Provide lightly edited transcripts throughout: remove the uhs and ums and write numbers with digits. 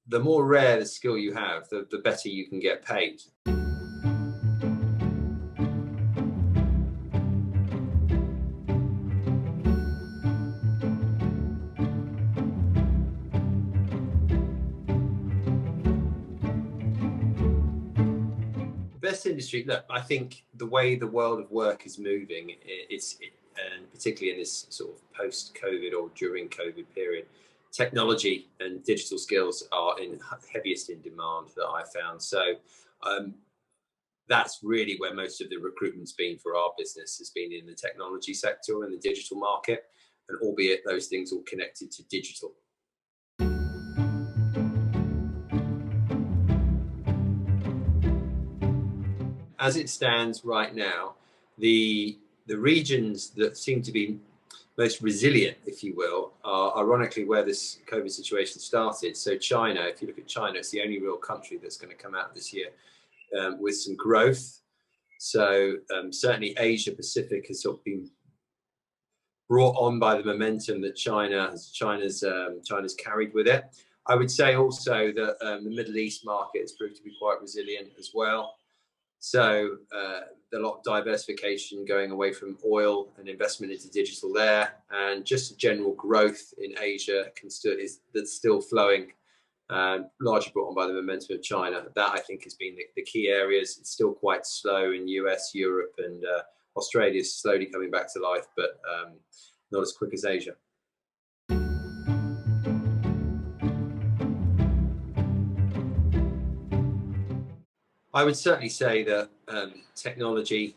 the more rare the skill you have, the better you can get paid. Best industry, look, I think the way the world of work is moving, and particularly in this sort of post-COVID or during COVID period, technology and digital skills are in heaviest in demand that I found. So that's really where most of the recruitment's been for our business, has been in the technology sector and the digital market, and albeit those things all connected to digital. As it stands right now, the regions that seem to be most resilient, if you will, are ironically where this COVID situation started. So China, if you look at China, it's the only real country that's going to come out this year with some growth. So certainly Asia Pacific has sort of been brought on by the momentum that China's carried with it. I would say also that the Middle East market has proved to be quite resilient as well. So a lot of diversification going away from oil and investment into digital there, and just general growth in Asia that's still flowing, largely brought on by the momentum of China. That I think has been the key areas. It's still quite slow in US, Europe, and Australia is slowly coming back to life, but not as quick as Asia. I would certainly say that technology,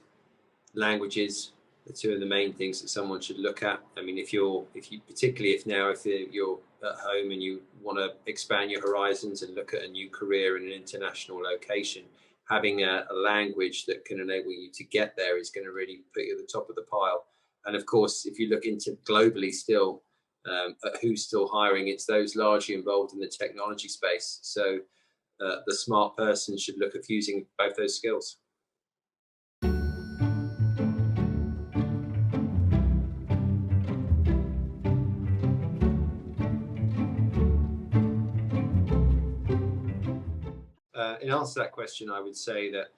languages, the two of the main things that someone should look at. I mean, particularly if you're at home and you want to expand your horizons and look at a new career in an international location, having a language that can enable you to get there is going to really put you at the top of the pile. And of course, if you look into globally still, at who's still hiring, it's those largely involved in the technology space. So the smart person should look at fusing both those skills. In answer to that question, I would say that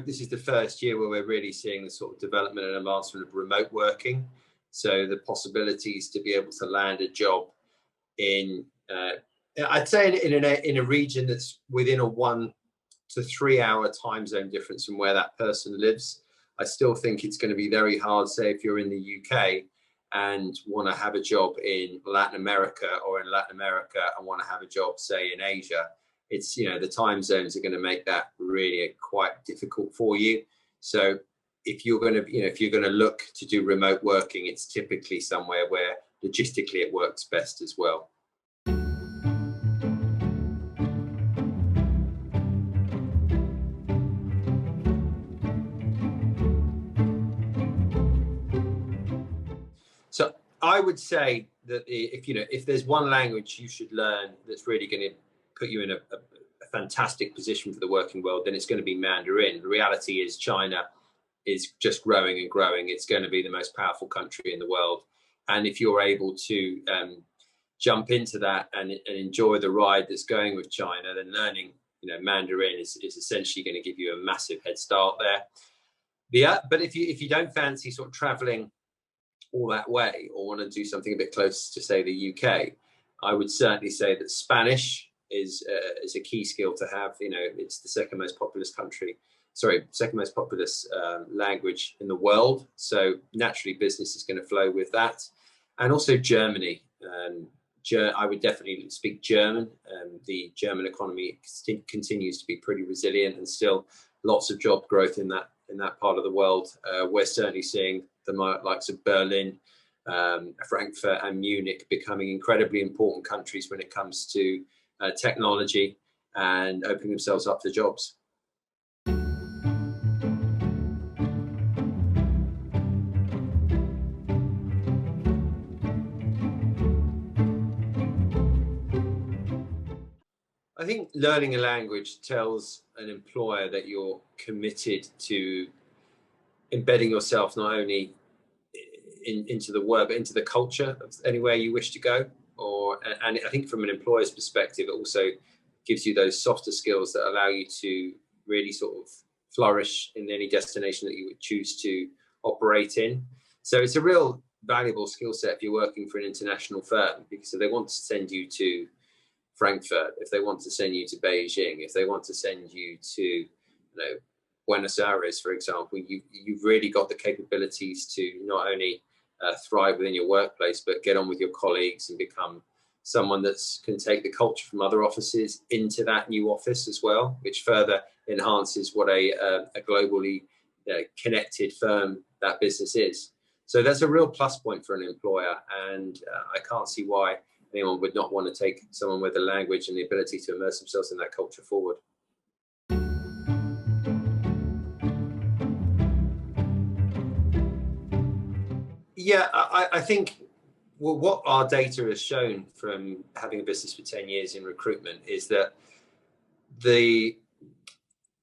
this is the first year where we're really seeing the sort of development and advancement of remote working. So the possibilities to be able to land a job in I'd say in a region that's within a 1 to 3 hour time zone difference from where that person lives. I still think it's going to be very hard, say if you're in the UK and want to have a job in Latin America, or in Latin America and want to have a job, say in Asia. It's, the time zones are going to make that really quite difficult for you. So if you're going to look to do remote working, it's typically somewhere where logistically it works best as well. So I would say that if there's one language you should learn that's really going to put you in a fantastic position for the working world, then it's going to be Mandarin. The reality is China is just growing and growing. It's going to be the most powerful country in the world. And if you're able to jump into that and enjoy the ride that's going with China, then learning Mandarin is essentially going to give you a massive head start there. But if you don't fancy sort of traveling all that way, or want to do something a bit close to, say, the UK, I would certainly say that Spanish is a key skill to have. It's the second most populous language in the world. So naturally, business is going to flow with that. And also Germany. I would definitely speak German. The German economy continues to be pretty resilient, and still lots of job growth in that part of the world. We're certainly seeing the likes of Berlin, Frankfurt and Munich becoming incredibly important countries when it comes to technology and opening themselves up to jobs. I think learning a language tells an employer that you're committed to embedding yourself not only into the work, but into the culture of anywhere you wish to go, or and I think from an employer's perspective, it also gives you those softer skills that allow you to really sort of flourish in any destination that you would choose to operate in. So it's a real valuable skill set if you're working for an international firm, because if they want to send you to Frankfurt, if they want to send you to Beijing, if they want to send you to Buenos Aires, for example, you've really got the capabilities to not only thrive within your workplace, but get on with your colleagues and become someone that can take the culture from other offices into that new office as well, which further enhances what a globally connected firm that business is. So that's a real plus point for an employer, and I can't see why anyone would not want to take someone with the language and the ability to immerse themselves in that culture forward. Yeah, I think what our data has shown from having a business for 10 years in recruitment is that the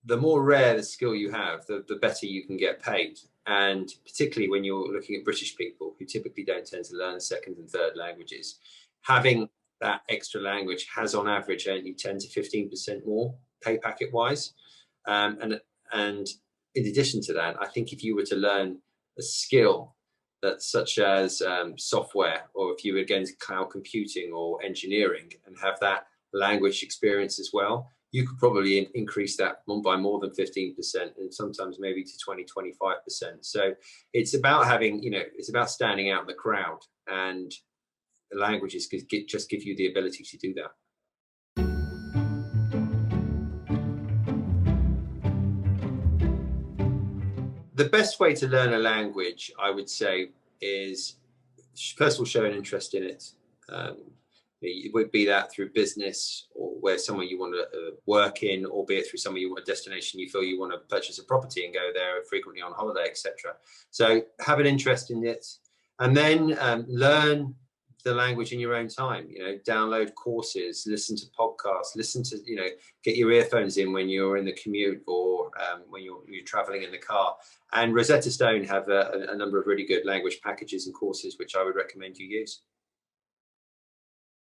more rare the skill you have, the better you can get paid. And particularly when you're looking at British people who typically don't tend to learn second and third languages, having that extra language has on average earned you 10 to 15% more pay packet wise. And in addition to that, I think if you were to learn a skill that's such as software, or if you were against cloud computing or engineering and have that language experience as well, you could probably increase that by more than 15% and sometimes maybe to 20, 25%. So it's about having, it's about standing out in the crowd, and the languages just give you the ability to do that. The best way to learn a language, I would say, is first of all show an interest in it. It would be that through business, or where somewhere you want to work in, or be it through somewhere you want a destination you feel you want to purchase a property and go there frequently on holiday, etc. So have an interest in it, and then learn the language in your own time. Download courses, listen to podcasts, get your earphones in when you're in the commute, or when you're traveling in the car. And Rosetta Stone have a number of really good language packages and courses which I would recommend you use.